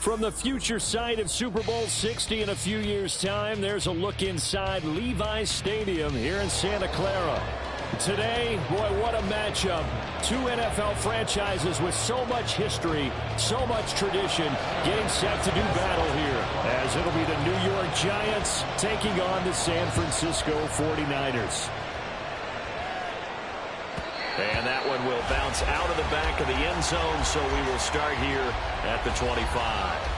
From the future site of Super Bowl 60 in a few years' time, there's a look inside Levi's Stadium here in Santa Clara. Today, boy, what a matchup. Two NFL franchises with so much history, so much tradition, getting set to do battle here, as it'll be the New York Giants taking on the San Francisco 49ers. And that one will bounce out of the back of the end zone, so we will start here at the 25.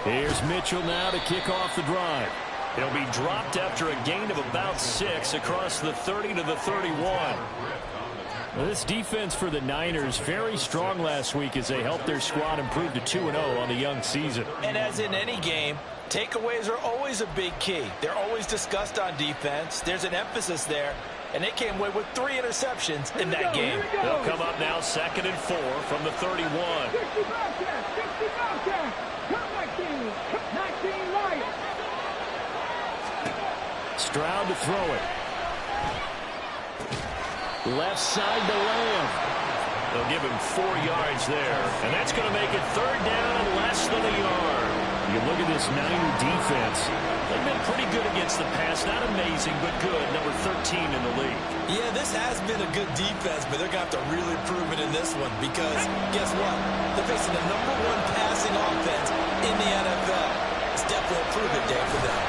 Here's Mitchell now to kick off the drive. He'll be dropped after a gain of about 6 across the 30 to the 31. Well, this defense for the Niners, very strong last week as they helped their squad improve to 2-0 on the young season. And as in any game, takeaways are always a big key. They're always discussed on defense. There's an emphasis there. And they came away with 3 interceptions in that game. They'll come up now 2nd and 4 from the 31. Stroud to throw it. Left side to Lamb. They'll give him 4 yards there. And that's going to make it 3rd down and less than a yard. You look at this Niner defense. They've been pretty good against the pass. Not amazing, but good. Number 13 in the league. Yeah, this has been a good defense, but they're going to have to really prove it in this one because, guess what? They're facing the number 1 passing offense in the NFL. It's definitely a prove-it day for them.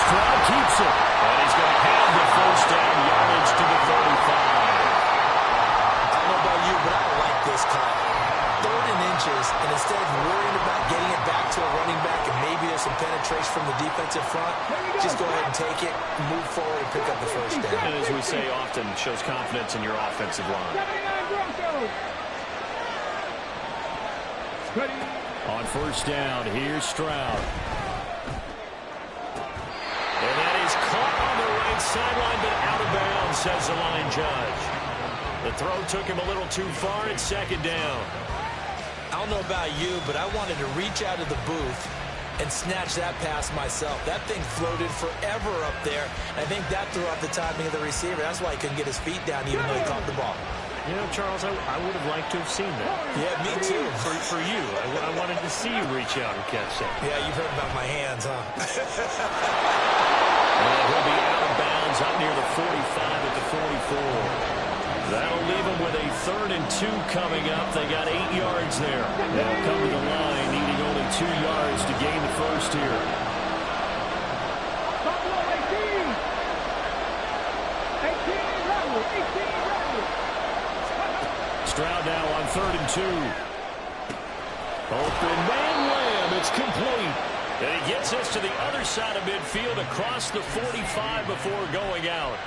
Stroud keeps it. And he's going to have the 1st down yardage to the 35. I don't know about you, but I like this call. 3rd and inches, and instead of worrying about getting it back to a running back and maybe there's some penetration from the defensive front, just go ahead and take it, move forward, and pick up the 1st down. And as we say often, shows confidence in your offensive line. On 1st down, here's Stroud. And that is caught on the right sideline, but out of bounds, says the line judge. The throw took him a little too far. It's 2nd down. I don't know about you, but I wanted to reach out of the booth and snatch that pass myself. That thing floated forever up there. I think that threw off the timing of the receiver. That's why he couldn't get his feet down even though he caught the ball. You know, Charles, I would have liked to have seen that. Yeah, me too. For you. I wanted to see you reach out and catch that. Yeah, you've heard about my hands, huh? And he'll be out of bounds up near the 45 at the 44. That'll leave them with a 3rd and 2 coming up. They got 8 yards there. They'll come to the line needing only 2 yards to gain the 1st here. Stroud now on 3rd and 2. Open man Lamb. It's complete. And he gets us to the other side of midfield across the 45 before going out.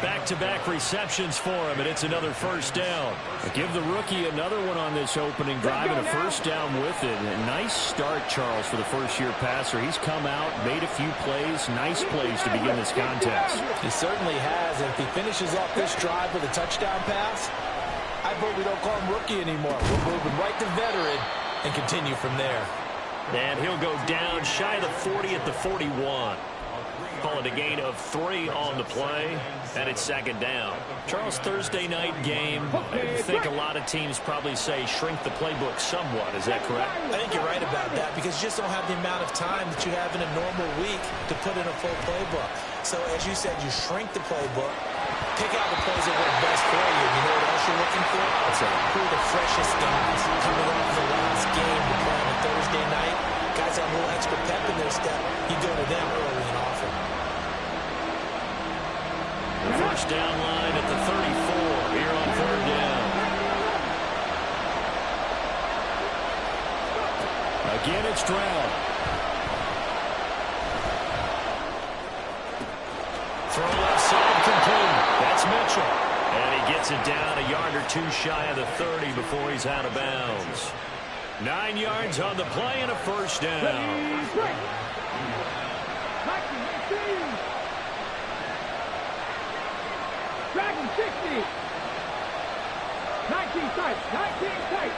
Back-to-back receptions for him, and it's another 1st down. Give the rookie another one on this opening drive and a 1st down with it. A nice start, Charles, for the first-year passer. He's come out, made a few plays, nice plays to begin this contest. He certainly has, and if he finishes off this drive with a touchdown pass, I vote we don't call him rookie anymore. We'll move him right to veteran and continue from there. And he'll go down shy of the 40 at the 41. Call it a gain of 3 on the play, and it's 2nd down. Charles, Thursday night game, I think a lot of teams probably say shrink the playbook somewhat. Is that correct? I think you're right about that because you just don't have the amount of time that you have in a normal week to put in a full playbook. So, as you said, you shrink the playbook, pick out the plays that work best for you. You know what else you're looking for? Who are the freshest guys coming off the last game to play on a Thursday night? Guys have a little extra pep in their step. You go to them early and often. The 1st down line at the 34 here on 3rd down. Again, it's Stroud. Throw left side complete. That's Mitchell. And he gets it down a yard or 2 shy of the 30 before he's out of bounds. 9 yards on the play and a 1st down. 60. 19 tight. 19 tight.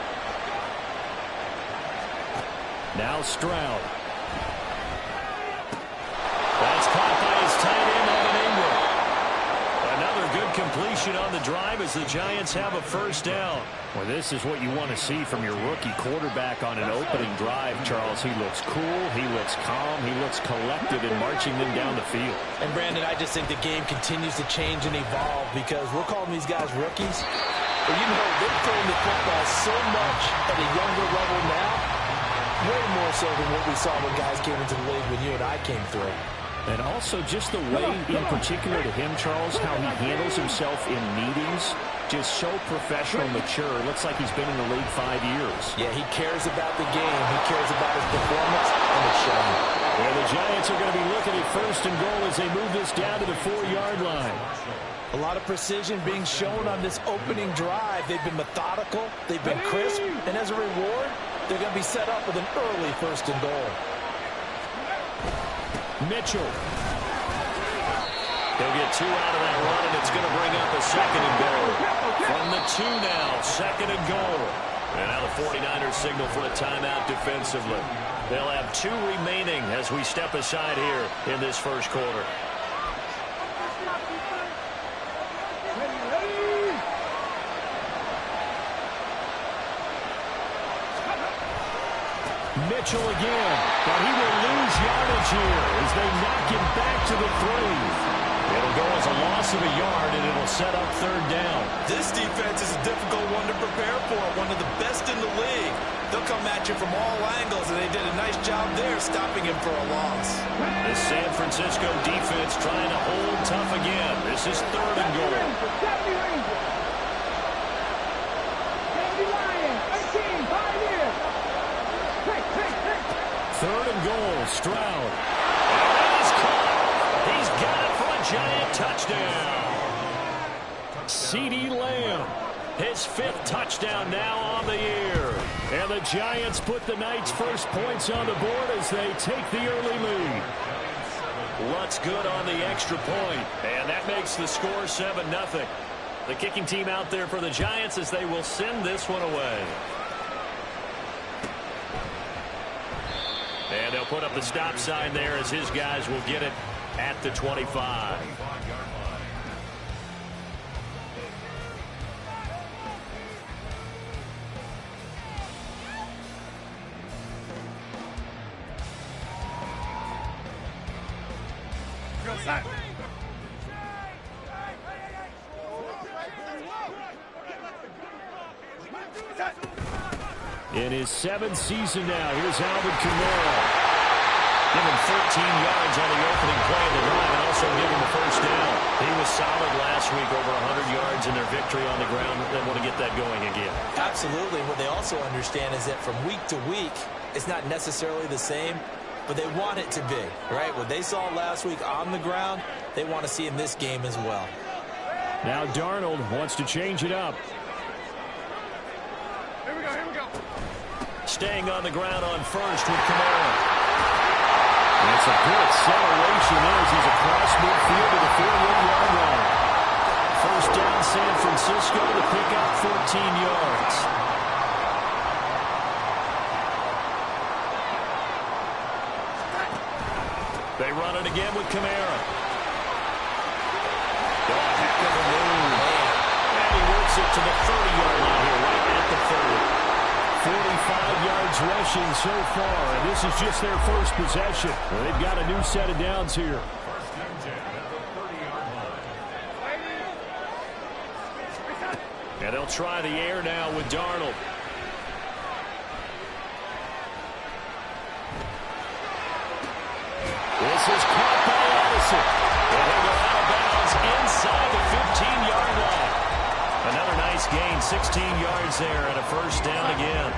Now Stroud. That's caught by his tight end, Evan Ingram. Another good completion on the drive as the Giants have a first down. Well, this is what you want to see from your rookie quarterback on an opening drive, Charles. He looks cool, he looks calm, he looks collected in marching them down the field. And, Brandon, I just think the game continues to change and evolve because we're calling these guys rookies. But, you know, they're throwing the football so much at a younger level now, way more so than what we saw when guys came into the league when you and I came through. And also just the way, in particular to him, Charles, how he handles himself in meetings, just so professional, mature. Looks like he's been in the league 5 years. Yeah, he cares about the game. He cares about his performance, and it's showing. Well, the Giants are going to be looking at first and goal as they move this down to the 4-yard line. A lot of precision being shown on this opening drive. They've been methodical. They've been crisp. And as a reward, they're going to be set up with an early first and goal. Mitchell. They'll get 2 out of that run, and it's going to bring up a second and goal. From the 2 now, second and goal. And now the 49ers signal for a timeout defensively. They'll have 2 remaining as we step aside here in this first quarter. Mitchell again, but he will lose yardage here as they knock him back to the 3. It'll go as a loss of a yard, and it'll set up third down. This defense is a difficult one to prepare for, one of the best in the league. They'll come at you from all angles, and they did a nice job there stopping him for a loss. The San Francisco defense trying to hold tough again. This is third and goal. Third and goal, Stroud. And that is caught. He's got it for a Giant touchdown. CeeDee Lamb, his 5th touchdown now on the year. And the Giants put the night's first points on the board as they take the early lead. What's good on the extra point, and that makes the score 7-0. The kicking team out there for the Giants as they will send this one away. And they'll put up the stop sign there as his guys will get it at the 25. In his 7th season now, here's Alvin Kamara. Give him 13 yards on the opening play of the drive and also give him a first down. He was solid last week, over 100 yards in their victory on the ground. They want to get that going again. Absolutely. What they also understand is that from week to week, it's not necessarily the same, but they want it to be, right? What they saw last week on the ground, they want to see in this game as well. Now Darnold wants to change it up. Here we go. Staying on the ground on first with Kamara. That's a good acceleration as he's across midfield to the 48-yard line. First down, San Francisco to pick up 14 yards. They run it again with Kamara. Oh, heck of a move. And he works it to the 30-yard line here, right at the 30. 45 yards rushing so far, and this is just their first possession. Well, they've got a new set of downs here. And they'll try the air now with Darnold. This is caught by Addison. And he'll go out of bounds inside the 15-yard line. Another nice gain, 16 yards there, and a first down again.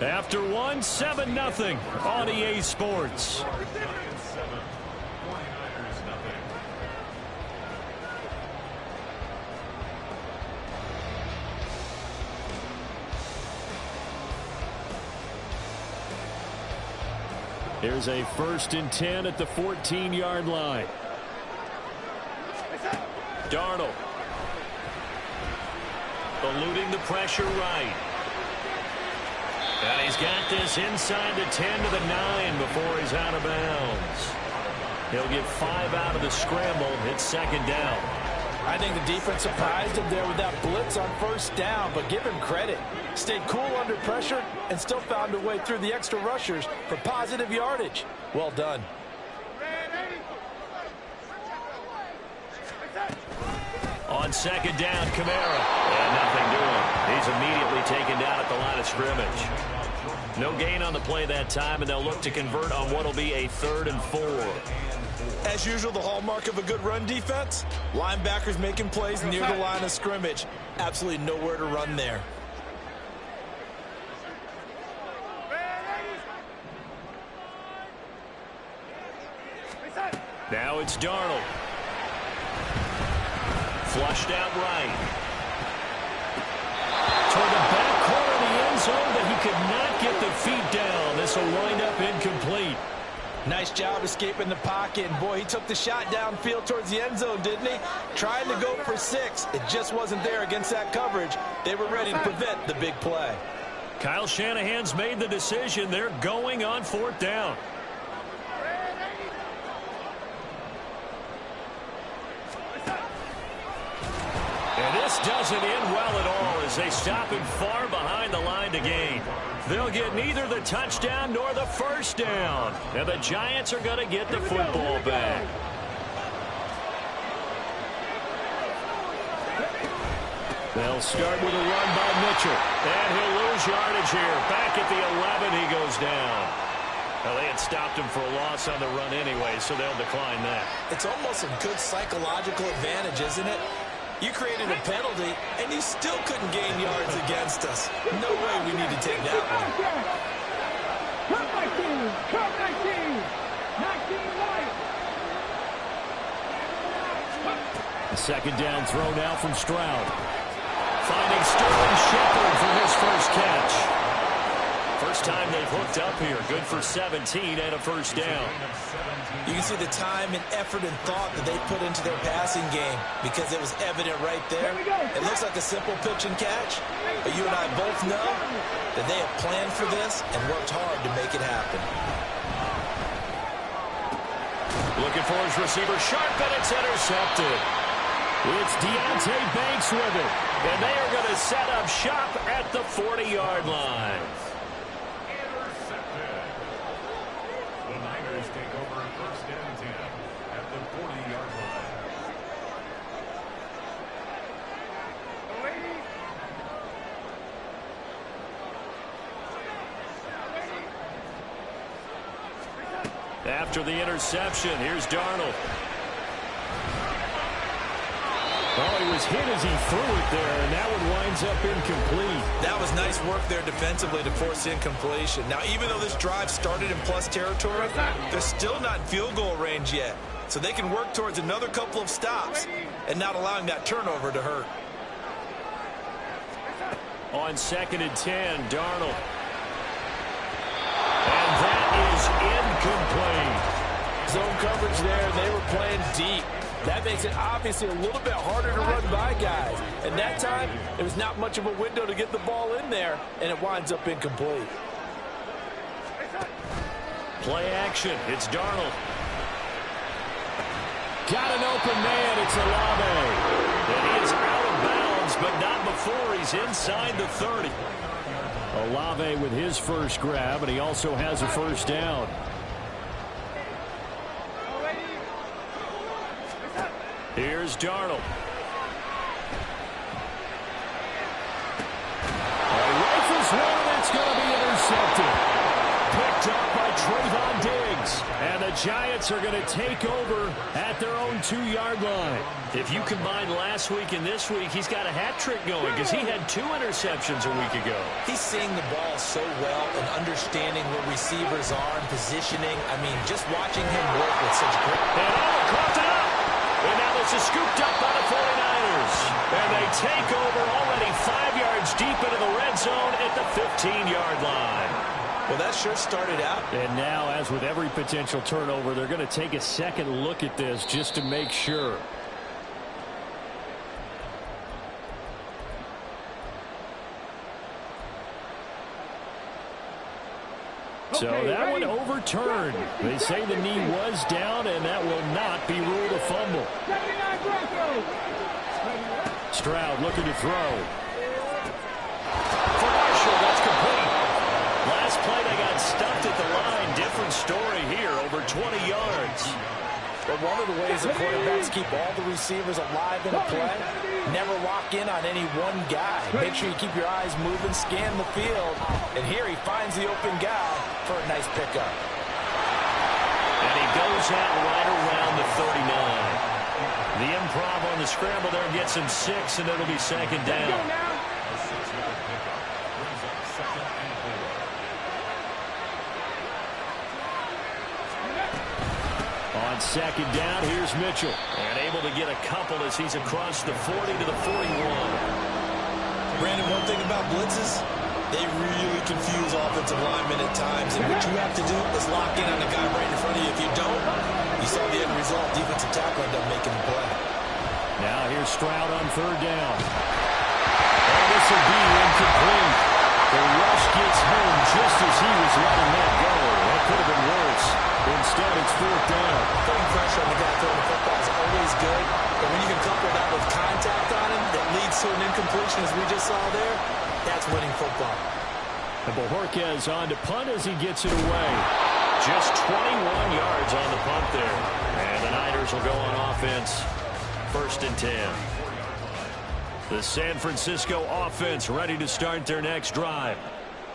After 7-0 on EA Sports. Here's a 1st and 10 at the 14-yard line. Darnold. Eluding the pressure right. And he's got this inside the 10 to the 9 before he's out of bounds. He'll get 5 out of the scramble. It's 2nd down. I think the defense surprised him there with that blitz on 1st down, but give him credit. Stayed cool under pressure and still found a way through the extra rushers for positive yardage. Well done. On 2nd down, Kamara. And nothing doing. He's immediately taken down at the line of scrimmage. No gain on the play that time, and they'll look to convert on what will be a 3rd and 4. As usual, the hallmark of a good run defense, linebackers making plays near the line of scrimmage. Absolutely nowhere to run there. Now it's Darnold. Flushed out right. Toward the back corner of the end zone, but he could not get the feet down. This will wind up incomplete. Nice job escaping the pocket. And boy, he took the shot downfield towards the end zone, didn't he? Trying to go for 6. It just wasn't there against that coverage. They were ready to prevent the big play. Kyle Shanahan's made the decision. They're going on 4th down. And this doesn't end well at all as they stop him far behind the line to gain. They'll get neither the touchdown nor the 1st down. And the Giants are going to get the football back. They'll start with a run by Mitchell. And he'll lose yardage here. Back at the 11, he goes down. Well, they had stopped him for a loss on the run anyway, so they'll decline that. It's almost a good psychological advantage, isn't it? You created a penalty, and you still couldn't gain yards against us. No way we need to take that one. Come 19! Come 19! 19 right! The 2nd down throw now from Stroud. Finding Sterling Shepard for his first catch. First time they've hooked up here. Good for 17 and a 1st down. You can see the time and effort and thought that they put into their passing game because it was evident right there. It looks like a simple pitch and catch, but you and I both know that they have planned for this and worked hard to make it happen. Looking for his receiver sharp, and it's intercepted. It's Deonte Banks with it. And they are going to set up shop at the 40-yard line. The Niners take over 1st and 10 at the 40-yard line. After the interception, here's Darnold. Oh, he was hit as he threw it there, and that one winds up incomplete. That was nice work there defensively to force incompletion. Now, even though this drive started in plus territory, they're still not in field goal range yet. So they can work towards another couple of stops and not allowing that turnover to hurt. On 2nd and 10, Darnold. And that is incomplete. Zone coverage there, they were playing deep. That makes it obviously a little bit harder to run by guys. And that time, it was not much of a window to get the ball in there, and it winds up incomplete. Play action. It's Darnold. Got an open man. It's Olave. And he is out of bounds, but not before he's inside the 30. Olave with his first grab, and he also has a 1st down. Here's Darnold. Rifles one, that's going to be intercepted. Picked up by Trayvon Diggs. And the Giants are going to take over at their own 2-yard line. If you combine last week and this week, he's got a hat trick going because he had 2 interceptions a week ago. He's seeing the ball so well and understanding where receivers are and positioning. I mean, just watching him work with such great... And caught it up. And now this is scooped up by the 49ers. And they take over already 5 yards deep into the red zone at the 15-yard line. Well, that sure started out. And now, as with every potential turnover, they're going to take a second look at this just to make sure. So that one overturned. They say the knee was down, and that will not be ruled a fumble. Stroud looking to throw. For Marshall, that's complete. Last play, they got stuffed at the line. Different story here, over 20 yards. But one of the ways the quarterbacks keep all the receivers alive in a play, never lock in on any one guy. Make sure you keep your eyes moving, scan the field. And here he finds the open guy for a nice pickup. And he goes out right around the 39. The improv on the scramble there gets him 6, and it'll be second down. On second down, here's Mitchell. And able to get a couple as he's across the 40 to the 41. Brandon, one thing about blitzes, they really confuse offensive linemen at times. And what you have to do is lock in on the guy right in front of you. If you don't, you saw the end result. Defensive tackle ended up making the play. Now here's Stroud on third down. And this will be incomplete. The rush gets home just as he was letting that go. That could have been worse. Instead, it's fourth down. Putting pressure on the guy throwing the football is always good. But when you can couple that with contact on him that leads to an incompletion, as we just saw there, that's winning football. And Bojorquez on to punt as he gets it away. Just 21 yards on the punt there. And the Niners will go on offense. First and 10. The San Francisco offense ready to start their next drive.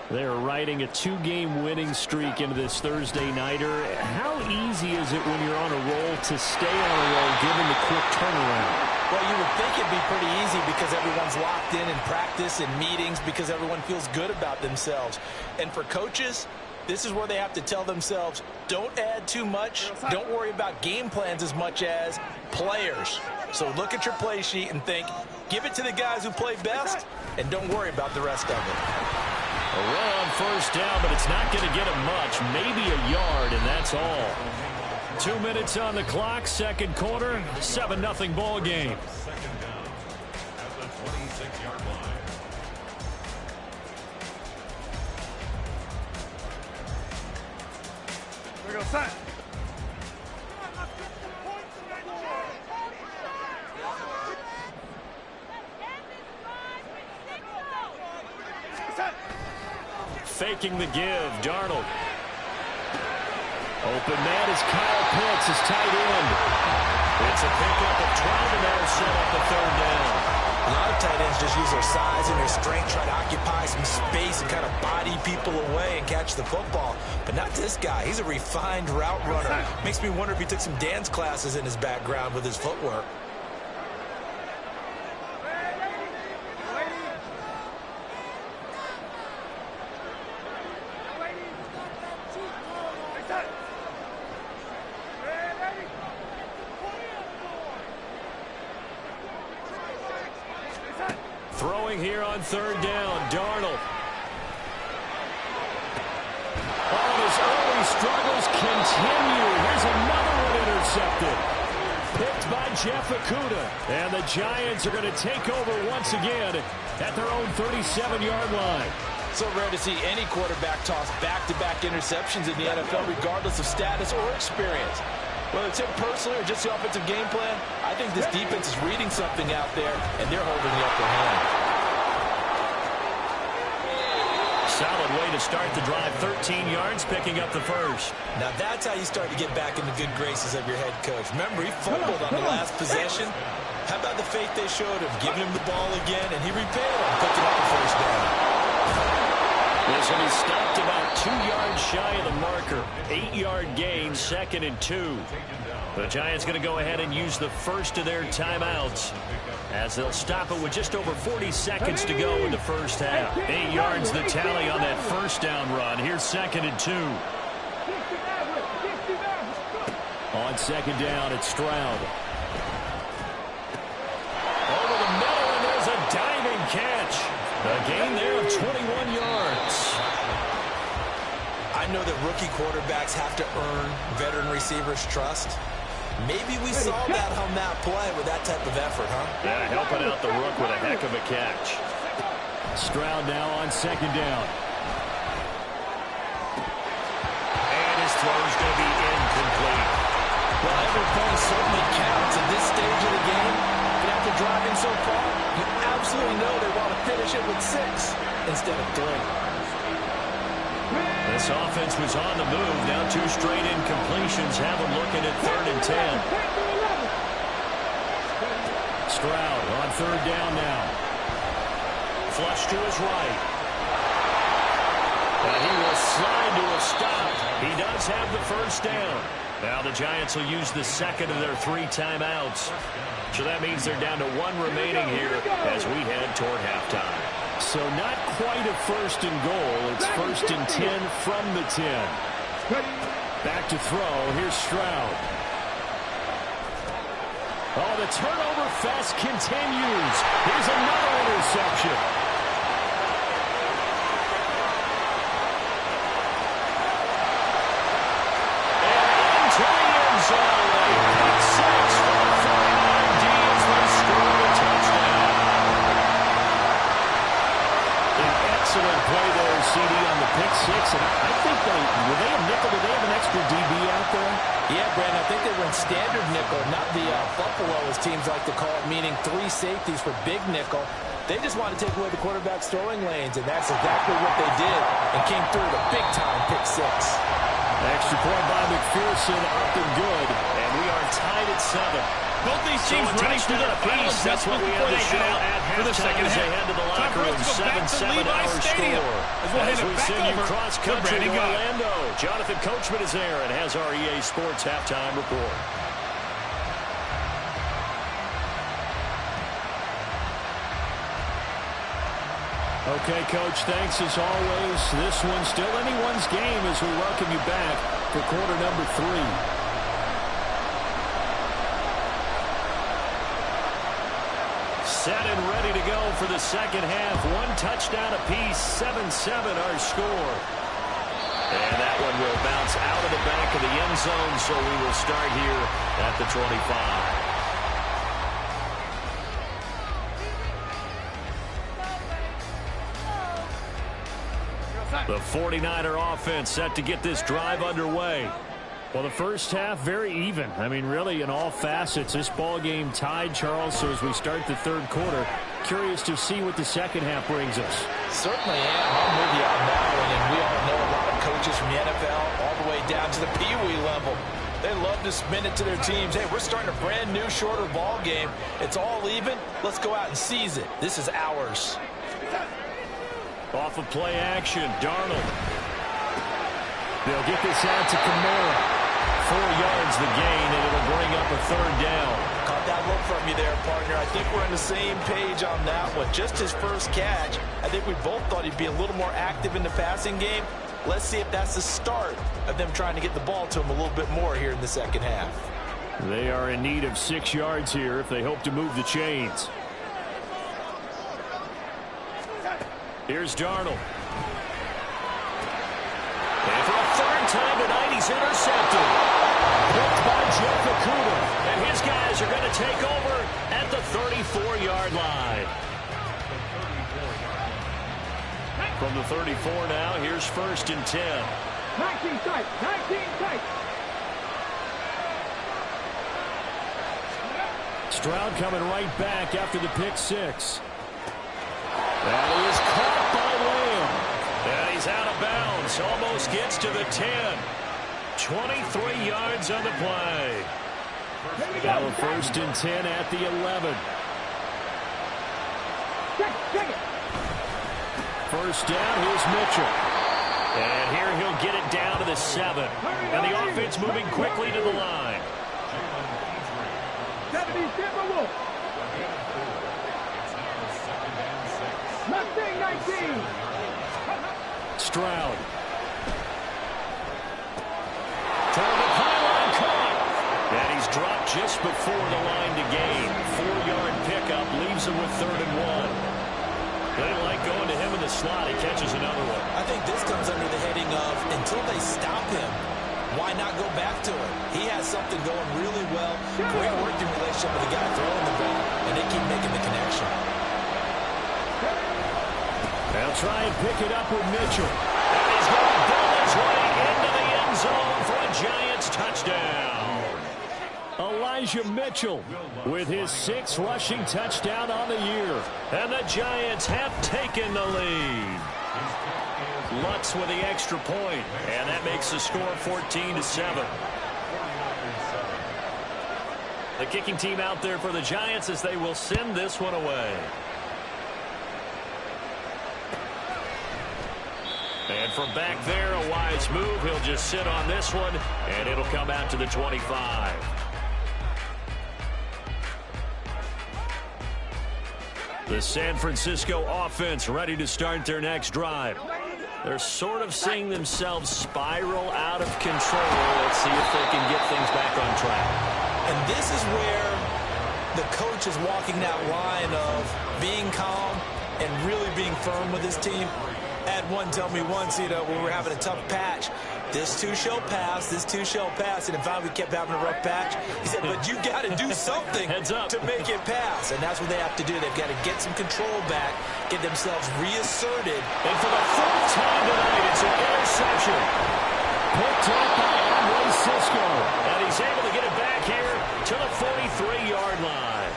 They're riding a 2-game winning streak into this Thursday nighter. How easy is it when you're on a roll to stay on a roll given the quick turnaround? Well, you would think it'd be pretty easy because everyone's locked in practice and meetings because everyone feels good about themselves. And for coaches, this is where they have to tell themselves, don't add too much. Don't worry about game plans as much as players. So look at your play sheet and think, give it to the guys who play best, and don't worry about the rest of it. A run on first down, but it's not going to get him much. Maybe a yard, and that's all. 2 minutes on the clock, second quarter, 7-0 ball game. Second down at the 26-yard line. We go set. Faking the give, Darnold. Open man is Kyle Pitts, his tight end. It's a pickup of 12, and that'll set up the third down. A lot of tight ends just use their size and their strength, try to occupy some space and kind of body people away and catch the football. But not this guy. He's a refined route runner. Makes me wonder if he took some dance classes in his background with his footwork. Throwing here on third down, Darnold. Oh, his early struggles continue. Here's another one intercepted. Picked by Jeff Okudah. And the Giants are going to take over once again at their own 37-yard line. So rare to see any quarterback toss back-to-back interceptions in the NFL, regardless of status or experience. Whether it's him personally or just the offensive game plan, I think this defense is reading something out there, and they're holding the upper hand. Solid way to start the drive. 13 yards, picking up the first. Now that's how you start to get back in the good graces of your head coach. Remember, he fumbled on the last possession. How about the faith they showed him, giving him the ball again, and he repaid him, picking up the first down. Yes, and he stopped about 2 yards shy of the marker. 8-yard gain, 2nd and 2. The Giants going to go ahead and use the first of their timeouts as they'll stop it with just over 40 seconds to go in the first half. 8 yards the tally on that first down run. Here's 2nd and 2. On second down, it's Stroud. Over the middle, and there's a diving catch. A gain there of 21 yards. I know that rookie quarterbacks have to earn veteran receivers' trust. Maybe we saw that on that play with that type of effort, huh? Yeah, helping out the rook with a heck of a catch. Stroud now on second down. And his throw's going to be incomplete. Well, every point certainly counts at this stage of the game. But after driving so far, you absolutely know they want to finish it with 6 instead of 3. This offense was on the move. Now 2 straight incompletions have them looking at 3rd and 10. Stroud on third down now. Flush to his right. And he will slide to a stop. He does have the first down. Now the Giants will use the second of their 3 timeouts. So that means they're down to 1 remaining here as we head toward halftime. So not quite a first and goal. It's 1st and 10 from the 10. Back to throw. Here's Stroud. Oh, the turnover fest continues. Here's another interception. And into the end zone. Pick 6 for the 49 D as they score a touchdown. Excellent play there, CD, on the pick 6. And I think were they a nickel? Did they have an extra DB out there? Yeah, Brandon, I think they went standard nickel, not the Buffalo, as teams like to call it, meaning 3 safeties for big nickel. They just wanted to take away the quarterback's throwing lanes, and that's exactly what they did, and came through with a big-time pick 6. Extra point by McPherson, up and good. And we are tied at 7. Both these teams running through their final That's what we have to show at for the second half. They head to the locker room. 7-7 our score. As we send you cross country to Orlando. Jonathan Coachman is there and has our EA Sports halftime report. Okay, Coach, thanks as always. This one's still anyone's game as we welcome you back for quarter number 3. Set and ready to go for the second half. 1 touchdown apiece, 7-7 our score. And that one will bounce out of the back of the end zone, so we will start here at the 25. The 49er offense set to get this drive underway. Well, the first half, very even. I mean, really, in all facets, this ball game tied, Charles. So as we start the third quarter, curious to see what the second half brings us. Certainly am. I'm with you on that one. And we all know a lot of coaches from the NFL all the way down to the Pee-wee level. They love to spin it to their teams. Hey, we're starting a brand new, shorter ball game. It's all even. Let's go out and seize it. This is ours. Off of play action, Darnold. They'll get this out to Kamara. 4 yards the gain, and it'll bring up a third down. Caught that look from you there, partner. I think we're on the same page on that one. Just his first catch. I think we both thought he'd be a little more active in the passing game. Let's see if that's the start of them trying to get the ball to him a little bit more here in the second half. They are in need of 6 yards here if they hope to move the chains. Here's Darnold. And for a third time tonight, he's intercepted. Picked by Jeff Okudah. And his guys are going to take over at the 34-yard line. From the 34 now, here's 1st and 10. 19 tight, 19 tight. Stroud coming right back after the pick 6. That is caught by Lamb. And he's out of bounds. Almost gets to the 10. 23 yards on the play. Now a 1st and 10 at the 11. Check it. First down, here's Mitchell. And here he'll get it down to the 7. And the offense moving quickly to the line. 70 Timberwolves. Mustang 19. Stroud. Toward the pylon, caught. And he's dropped just before the line to gain. 4-yard pickup leaves him with 3rd and 1. They like going to him in the slot. He catches another one. I think this comes under the heading of until they stop him, why not go back to it? He has something going really well. Great working relationship with the guy throwing the ball, and they keep making the connection. They'll try and pick it up with Mitchell. And he's going to build his way into the end zone for a Giants touchdown. Elijah Mitchell with his 6th rushing touchdown on the year. And the Giants have taken the lead. Lutz with the extra point, and that makes the score 14-7. The kicking team out there for the Giants as they will send this one away. And from back there, a wise move. He'll just sit on this one, and it'll come out to the 25. The San Francisco offense ready to start their next drive. They're sort of seeing themselves spiral out of control. Let's see if they can get things back on track. And this is where the coach is walking that line of being calm and really being firm with his team. Had one tell me once, when we were having a tough patch, this too shall pass, this too shall pass. And in fact, we kept having a rough patch. He said, but you got to do something to make it pass. And that's what they have to do. They've got to get some control back, get themselves reasserted. And for the 4th time tonight, it's an interception. Picked up by Andre Cisco. And he's able to get it back here to the 43-yard line.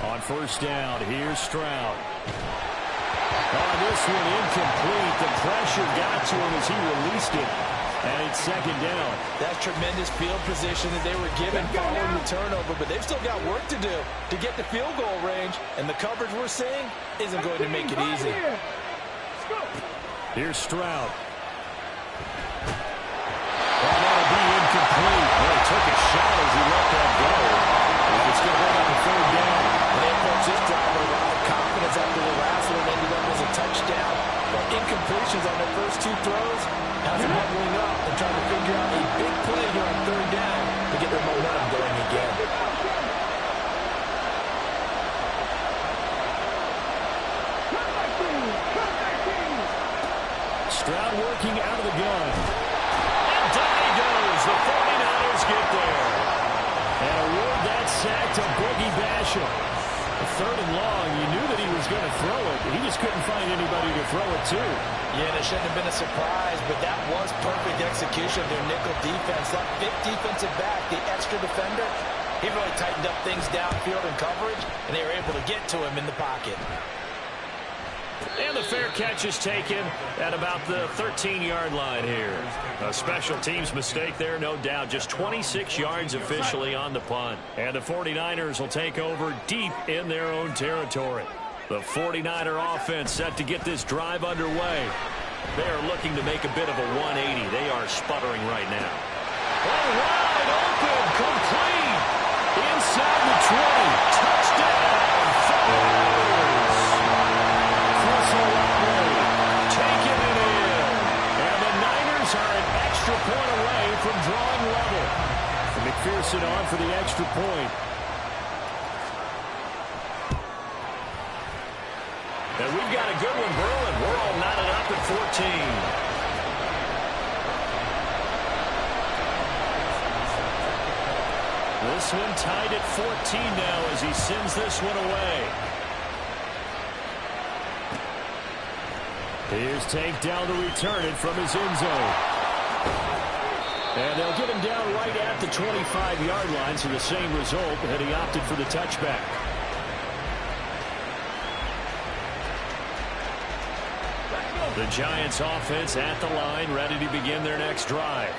On first down, here's Stroud. On this one, incomplete. The pressure got to him as he released it. And it's 2nd down. That's tremendous field position that they were given following the turnover, but they've still got work to do to get the field goal range. And the coverage we're seeing isn't going to make it easy. Here's Stroud. And that'll be incomplete. Well, he took a shot as he let that go. It's going to bring up a 3rd down. And they approach this drive with a lot of confidence after the last one ended up as a touchdown. But incompletions on their first 2 throws has them leveling up and trying to figure out a big play here on 3rd down to get their momentum going again. Stroud working out of the gun. And down he goes. The 49ers get there. And award that sack to Boogie Basham. 3rd and long, you knew that he was going to throw it. He just couldn't find anybody to throw it to. Yeah, and it shouldn't have been a surprise, but that was perfect execution of their nickel defense. That 5th defensive back, the extra defender, he really tightened up things downfield in coverage, and they were able to get to him in the pocket. And the fair catch is taken at about the 13-yard line here. A special teams mistake there, no doubt. Just 26 yards officially on the punt. And the 49ers will take over deep in their own territory. The 49er offense set to get this drive underway. They are looking to make a bit of a 180. They are sputtering right now. Oh, wide open, complete. Inside the 20. Touchdown. Taking it in. And the Niners are an extra point away from drawing level. McPherson on for the extra point. And we've got a good one, Berlin. We're all knotted up at 14. This one tied at 14 now as he sends this one away. Here's Tank down to return it from his end zone. And they'll get him down right at the 25-yard line, so the same result, and he opted for the touchback. The Giants offense at the line, ready to begin their next drive.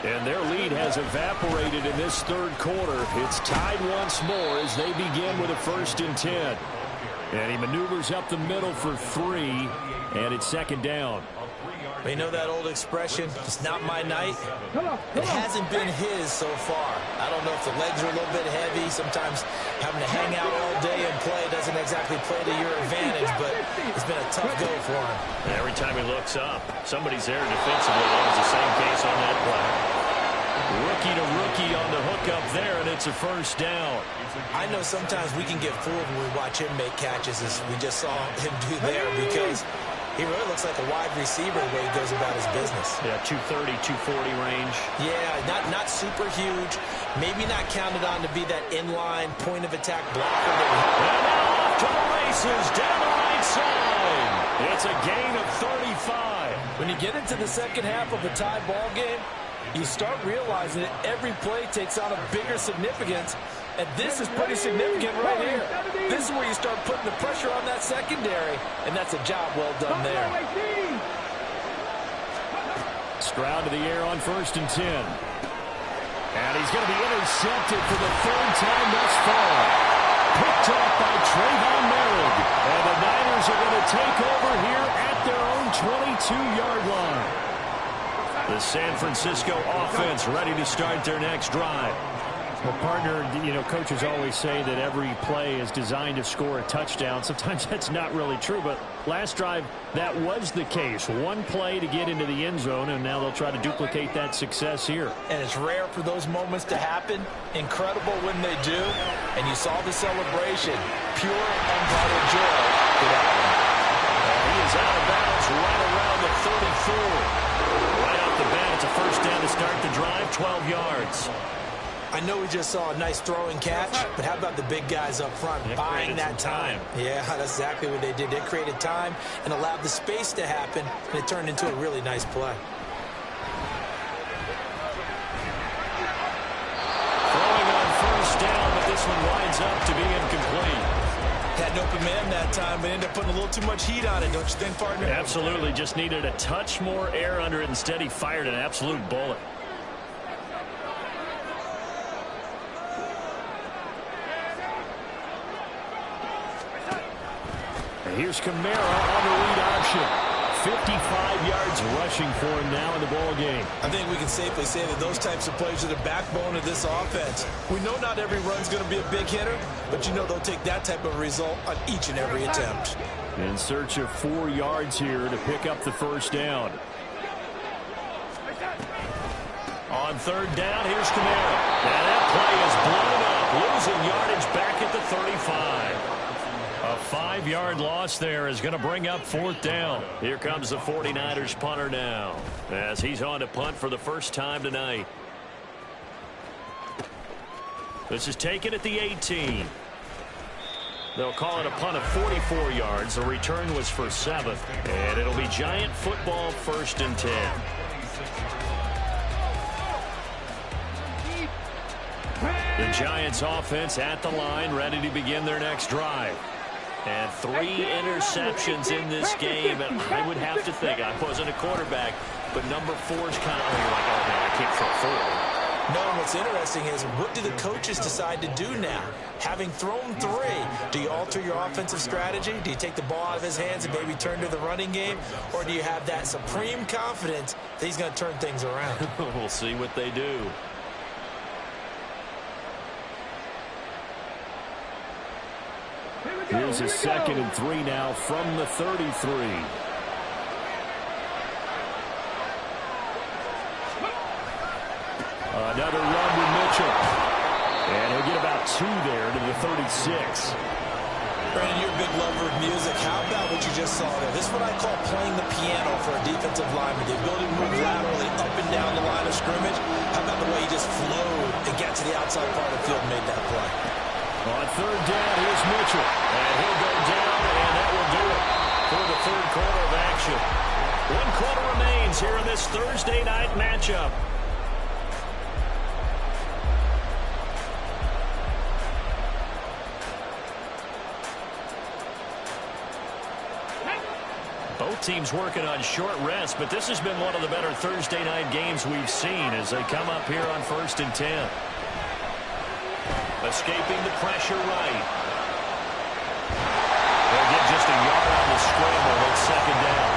And their lead has evaporated in this 3rd quarter. It's tied once more as they begin with a 1st and 10. And he maneuvers up the middle for 3, and it's 2nd down. You know that old expression, it's not my night? It hasn't been his so far. I don't know if the legs are a little bit heavy. Sometimes having to hang out all day and play doesn't exactly play to your advantage, but it's been a tough go for him. Every time he looks up, somebody's there defensively. That was the same case on that play. Rookie to rookie on the hookup there, and it's a first down. I know sometimes we can get fooled when we watch him make catches, as we just saw him do there, because he really looks like a wide receiver the way he goes about his business. Yeah, 230, 240 range. Yeah, not super huge. Maybe not counted on to be that inline point-of-attack blocker. And now off to the races, down the right side. It's a gain of 35. When you get into the second half of a tie ball game, you start realizing that every play takes on a bigger significance, and this is pretty significant right here. This is where you start putting the pressure on that secondary, and that's a job well done there. Stroud to the air on 1st and 10. And he's going to be intercepted for the 3rd time thus far. Picked off by Trayvon Merrick. And the Niners are going to take over here at their own 22-yard line. The San Francisco offense ready to start their next drive. Well, partner, you know, coaches always say that every play is designed to score a touchdown. Sometimes that's not really true, but last drive, that was the case. One play to get into the end zone, and now they'll try to duplicate that success here. And it's rare for those moments to happen. Incredible when they do. And you saw the celebration. Pure, unbridled joy. Good outcome. He is out of bounds right around the 34. Right off the bat, it's a first down to start the drive, 12 yards. I know we just saw a nice throwing catch, but how about the big guys up front buying that time? Yeah, that's exactly what they did. They created time and allowed the space to happen, and it turned into a really nice play. Throwing on first down, but this one winds up to be incomplete. Had an open man that time, but ended up putting a little too much heat on it, don't you think, partner? Absolutely. Just needed a touch more air under it. Instead, he fired an absolute bullet. Here's Kamara on the lead option. 55 yards rushing for him now in the ball game. I think we can safely say that those types of plays are the backbone of this offense. We know not every run's going to be a big hitter, but you know they'll take that type of result on each and every attempt. In search of 4 yards here to pick up the first down. On 3rd down, here's Kamara. And that play is blown up, losing yardage back at the 35. A 5-yard loss there is going to bring up 4th down. Here comes the 49ers punter now, as he's on to punt for the first time tonight. This is taken at the 18. They'll call it a punt of 44 yards. The return was for 7th, and it'll be Giant football 1st and 10. The Giants offense at the line, ready to begin their next drive. And 3 interceptions in this game, and I would have to think, I wasn't a quarterback, but number 4 is kind of, you're like, oh man, I can't throw 4. No, and what's interesting is, what do the coaches decide to do now? Having thrown 3, do you alter your offensive strategy? Do you take the ball out of his hands and maybe turn to the running game? Or do you have that supreme confidence that he's going to turn things around? We'll see what they do. Here's a 2nd and 3 now from the 33. Another run with Mitchell. And he'll get about 2 there to the 36. Brandon, you're a big lover of music. How about what you just saw there? This is what I call playing the piano for a defensive lineman. The ability to move laterally up and down the line of scrimmage. How about the way he just flowed and got to the outside part of the field and made that play? On 3rd down, here's Mitchell. And he'll go down, and that will do it for the 3rd quarter of action. 1 quarter remains here in this Thursday night matchup. Both teams working on short rest, but this has been one of the better Thursday night games we've seen as they come up here on 1st and 10. Escaping the pressure right. They'll get just a yard on the scramble. It's 2nd down.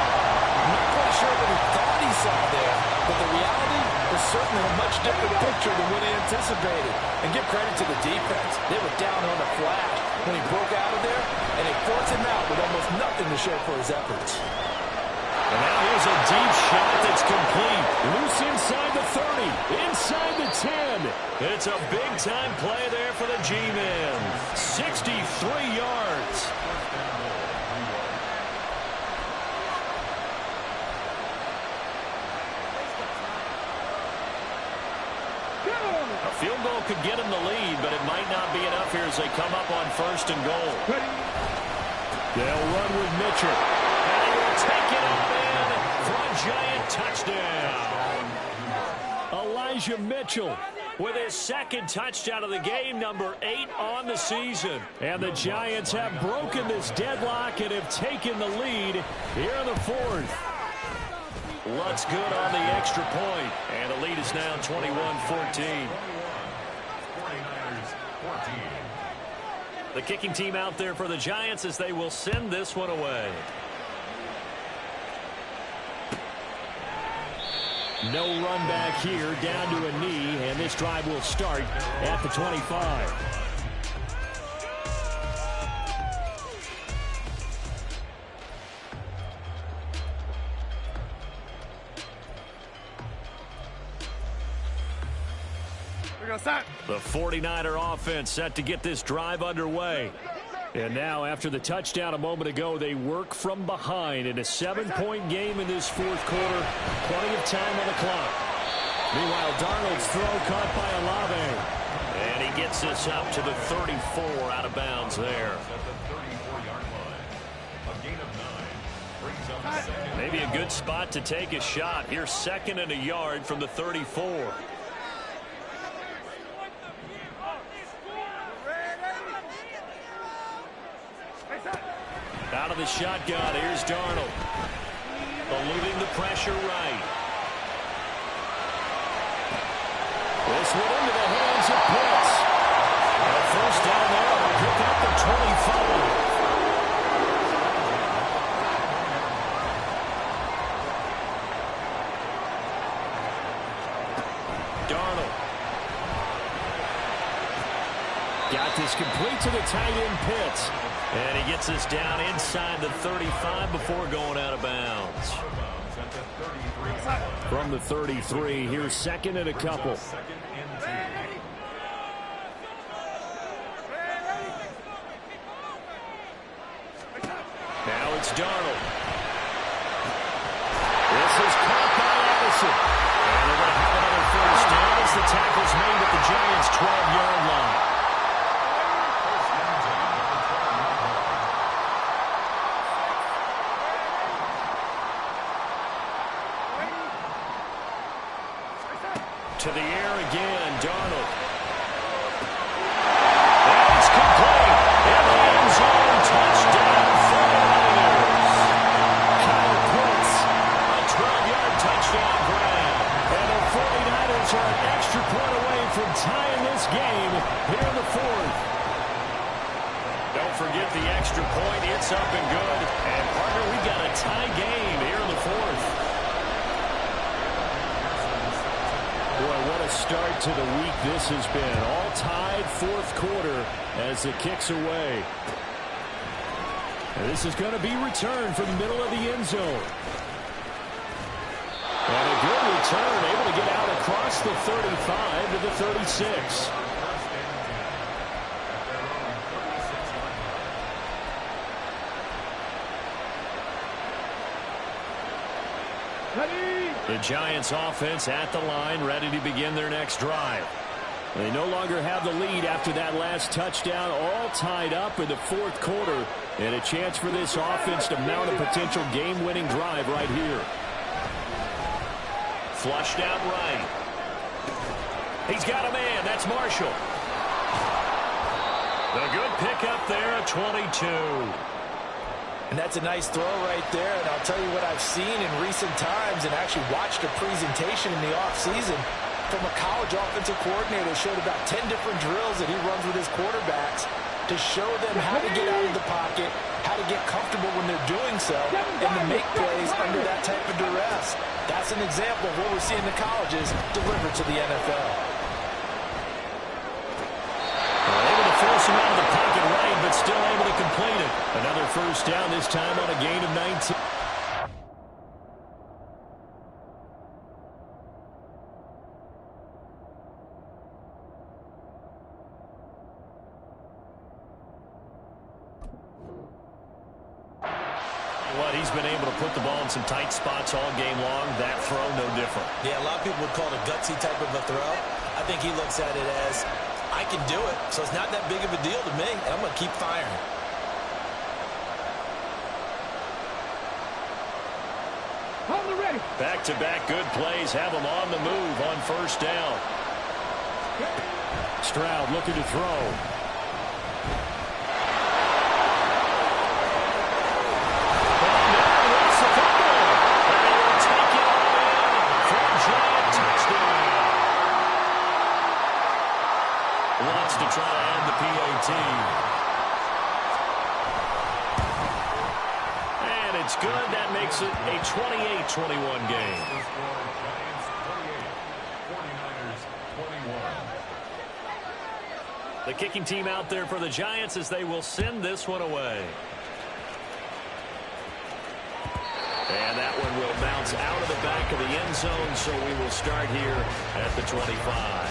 Not quite quite sure what he thought he saw there, but the reality was certainly a much different picture than what he anticipated. And give credit to the defense. They were down on the flash when he broke out of there, and they forced him out with almost nothing to show for his efforts. And now here's a deep shot that's complete. Loose inside the 30, inside the 10. It's a big-time play there for the G-Men. 63 yards. A field goal could get him the lead, but it might not be enough here as they come up on 1st and goal. They'll run with Mitchell. And he will take it up in for a Giant touchdown. Elijah Mitchell With his second touchdown of the game, number 8 on the season. And the Giants have broken this deadlock and have taken the lead here in the 4th. Lutz good on the extra point. And the lead is now 21-14. 49ers 14. The kicking team out there for the Giants as they will send this one away. No run back here, down to a knee, and this drive will start at the 25. The 49er offense set to get this drive underway. And now, after the touchdown a moment ago, they work from behind in a 7-point game in this 4th quarter. Plenty of time on the clock. Meanwhile, Darnold's throw caught by Olave. And he gets this up to the 34 out of bounds there. At the 34-yard line. A gain of 9. Brings up second. Maybe a good spot to take a shot. Here's 2nd and a yard from the 34. Out of the shotgun, here's Darnold. Eluding the pressure right. This one into the hands of Pitts. And first down there will pick up the 25. Darnold. Got this complete to the tight end Pitts. And he gets this down inside the 35 before going out of bounds. From the 33, here's 2nd and a couple. Now it's Darnold. This is caught by Addison. And they're going to have another first down as the tackle's made at the Giants' 12-yard line. To the air again, Darnold. And it's complete. In the end zone, touchdown for the Niners. Kyle Pitts. A 12-yard touchdown grab. And the 49ers are an extra point away from tying this game here in the 4th. Don't forget the extra point. It's up and good. And, partner, we got a tie game here in the 4th. Boy, what a start to the week this has been. All tied 4th quarter as it kicks away. And this is going to be returned from the middle of the end zone. And a good return, able to get out across the 35 to the 36. The Giants offense at the line, ready to begin their next drive. They no longer have the lead after that last touchdown, all tied up in the 4th quarter. And a chance for this offense to mount a potential game-winning drive right here. Flushed out right. He's got a man. That's Marshall. The good pickup there at 22. And that's a nice throw right there. And I'll tell you what I've seen in recent times and actually watched a presentation in the offseason from a college offensive coordinator. Showed about 10 different drills that he runs with his quarterbacks to to show them how to get out of the pocket, how to get comfortable when they're doing so, and to make plays under that type of duress. That's an example of what we're seeing the colleges deliver to the NFL. Able to force him out of the pocket right, but still able to complete it. Another first down, this time on a gain of 19. He's been able to put the ball in some tight spots all game long. That throw, no different. Yeah, a lot of people would call it a gutsy type of a throw. I think he looks at it as, I can do it, so it's not that big of a deal to me, and I'm going to keep firing. Hold it ready. Back-to-back good plays have him on the move on first down. Stroud looking to throw. Wants to try to end the PAT. And it's good. That makes it a 28-21 game. Giants 28, 49ers 21. The kicking team out there for the Giants as they will send this one away. And that one will bounce out of the back of the end zone, so we will start here at the 25.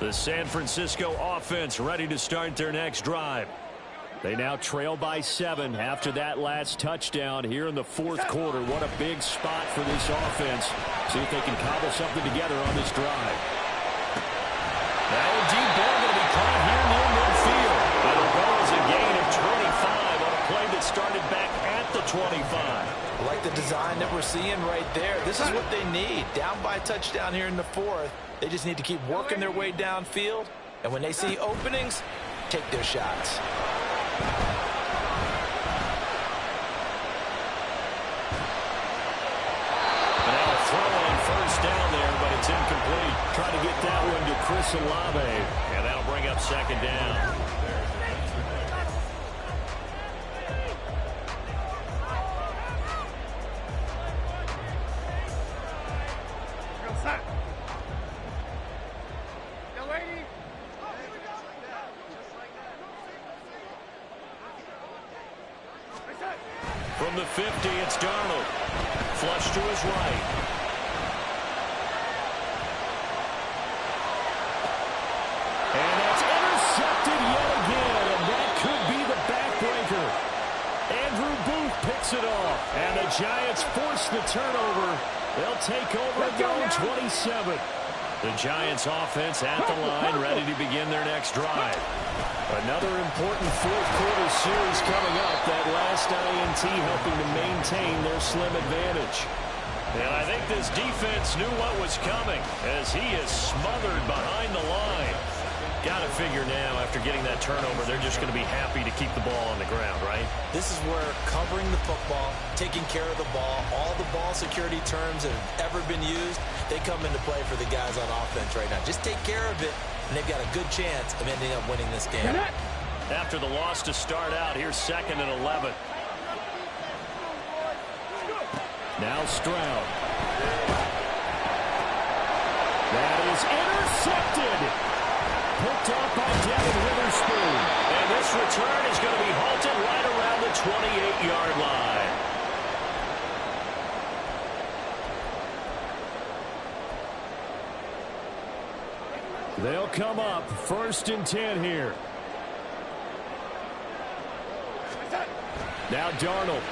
The San Francisco offense ready to start their next drive. They now trail by 7 after that last touchdown here in the fourth quarter. What a big spot for this offense. See if they can cobble something together on this drive. That deep ball going to be caught here near midfield. It'll go as a gain of 25 on a play that started back at the 25. I like the design that we're seeing right there. This is what they need. Down by a touchdown here in the fourth. They just need to keep working their way downfield. And when they see openings, take their shots. And now a throw on first down there, but it's incomplete. Trying to get that one to Chris Olave. And that'll bring up second down. From the 50, it's Darnold. Flush to his right. And that's intercepted yet again, and that could be the backbreaker. Andrew Booth picks it off, and the Giants force the turnover. They'll take over at their own 27. The Giants offense at the line, ready to begin their next drive. Another important fourth quarter series coming up. That last INT helping to maintain their slim advantage. And I think this defense knew what was coming as he is smothered behind the line. Got to figure now, after getting that turnover, they're just going to be happy to keep the ball on the ground, right? This is where covering the football, taking care of the ball, all the ball security terms that have ever been used, they come into play for the guys on offense right now. Just take care of it, and they've got a good chance of ending up winning this game. After the loss to start out, here's 2nd and 11. Now Stroud. That is intercepted. Picked off by Devin Witherspoon. And this return is going to be halted right around the 28-yard line. They'll come up 1st and 10 here. Now Darnold.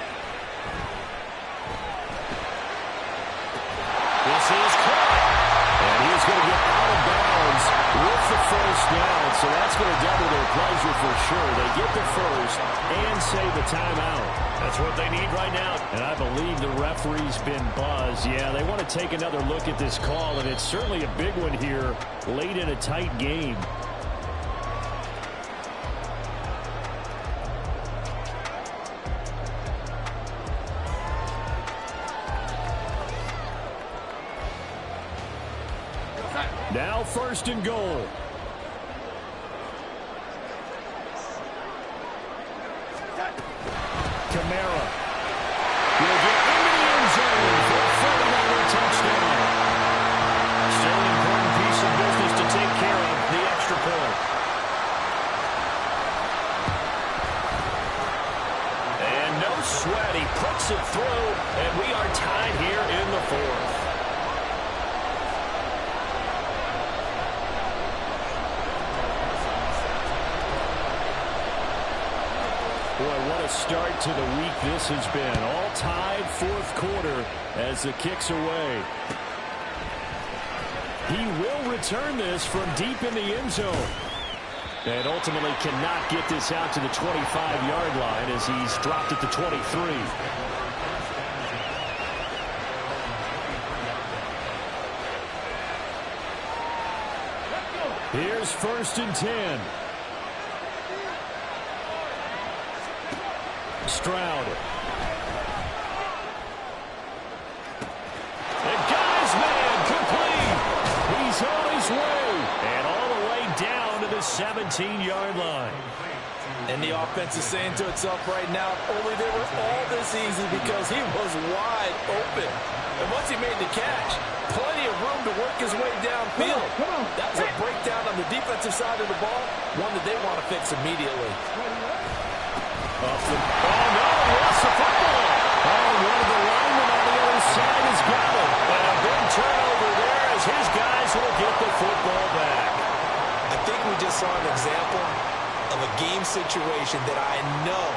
This is caught. And he's going to get out of bounds with the first down. So that's going to double their pleasure for sure. They get the first and save the timeout. That's what they need right now. And I believe the referee's been buzzed. Yeah, they want to take another look at this call, and it's certainly a big one here late in a tight game. Now 1st and goal. Kamara will get into the end zone for a 49er touchdown. Still an important piece of business to take care of, the extra point. And no sweat, he puts it through, and we are tied here in the 4th. Boy, what a start to the week this has been. All tied 4th quarter as the kick's away. He will return this from deep in the end zone. And ultimately cannot get this out to the 25-yard line as he's dropped at the 23. Here's 1st and 10. Stroud. And got his man complete. He's on his way. And all the way down to the 17-yard line. And the offense is saying to itself right now, only they were all this easy because he was wide open. And once he made the catch, plenty of room to work his way downfield. That was a breakdown on the defensive side of the ball, one that they want to fix immediately. Oh, no, he lost the football. Oh, one of the linemen on the other side has got it. And a big turnover there as his guys will get the football back. I think we just saw an example of a game situation that I know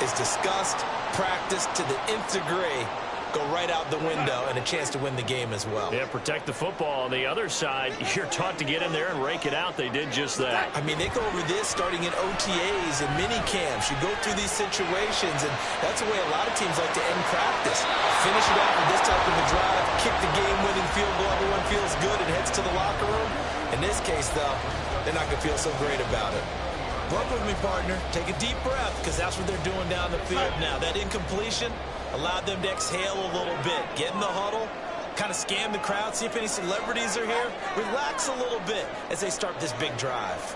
is discussed, practiced to the nth degree, go right out the window, and a chance to win the game as well. Yeah, protect the football. On the other side, you're taught to get in there and rake it out. They did just that. I mean, they go over this starting in OTAs and mini camps. You go through these situations, and that's the way a lot of teams like to end practice. Finish it out with this type of a drive, kick the game-winning field goal. Everyone feels good and heads to the locker room. In this case, though, they're not going to feel so great about it. Work with me, partner. Take a deep breath, because that's what they're doing down the field now. That incompletion allowed them to exhale a little bit. Get in the huddle, kind of scan the crowd, see if any celebrities are here. Relax a little bit as they start this big drive.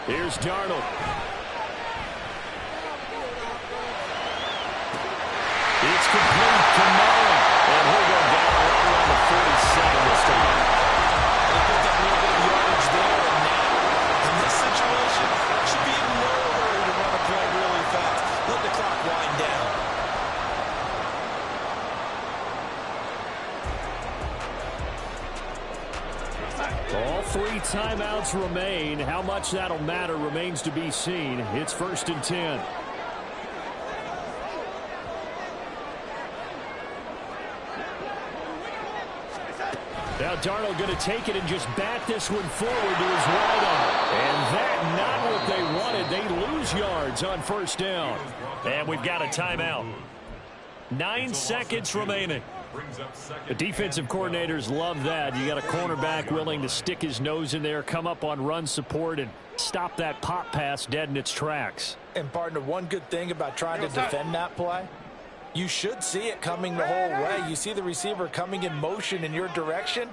Here's Darnold. It's complete to Mullen. And he'll go down right around the 47 this time. They picked up a little bit of yardage there, and now, in this situation, should be in no hurry to run a play really fast. Let the clock wind down. All 3 timeouts remain. How much that'll matter remains to be seen. It's 1st and 10. Now Darnold going to take it and just bat this one forward to his right arm. And that not what they wanted. They lose yards on 1st down. And we've got a timeout. 9 seconds remaining. The defensive coordinators love that. You got a cornerback willing to stick his nose in there, come up on run support, and stop that pop pass dead in its tracks. And, partner, one good thing about trying to defend that play, you should see it coming the whole way. You see the receiver coming in motion in your direction.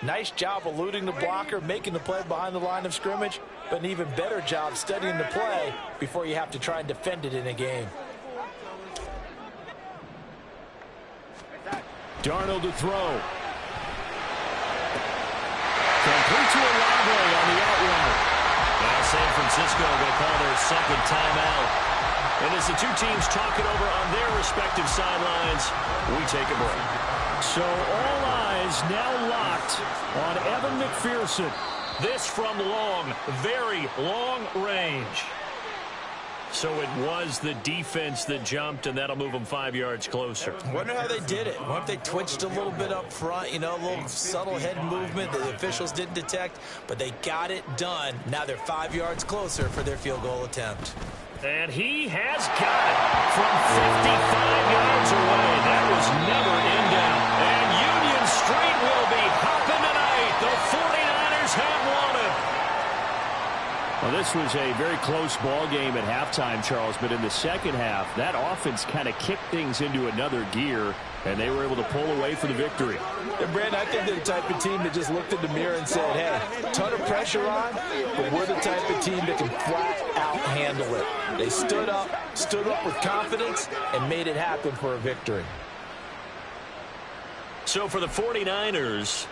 Nice job eluding the blocker, making the play behind the line of scrimmage, but an even better job studying the play before you have to try and defend it in a game. Darnold to throw. Complete to Olave on the out route. Now San Francisco going to call their second timeout. And as the two teams talk it over on their respective sidelines, we take a break. So all eyes now locked on Evan McPherson. This from long, very long range. So it was the defense that jumped, and that'll move them 5 yards closer. Wonder how they did it. Wonder if they twitched a little bit up front, you know, a little subtle head movement that the officials didn't detect, but they got it done. Now they're 5 yards closer for their field goal attempt. And he has got it from 55 yards away. That was never in doubt. And Union Street will be hopping tonight. The 49ers have won it. Well, this was a very close ball game at halftime, Charles, but in the second half, that offense kind of kicked things into another gear, and they were able to pull away for the victory. And Brandon, I think they're the type of team that just looked in the mirror and said, hey, ton of pressure on, but we're the type of team that can flat out handle it. They stood up with confidence, and made it happen for a victory. So for the 49ers,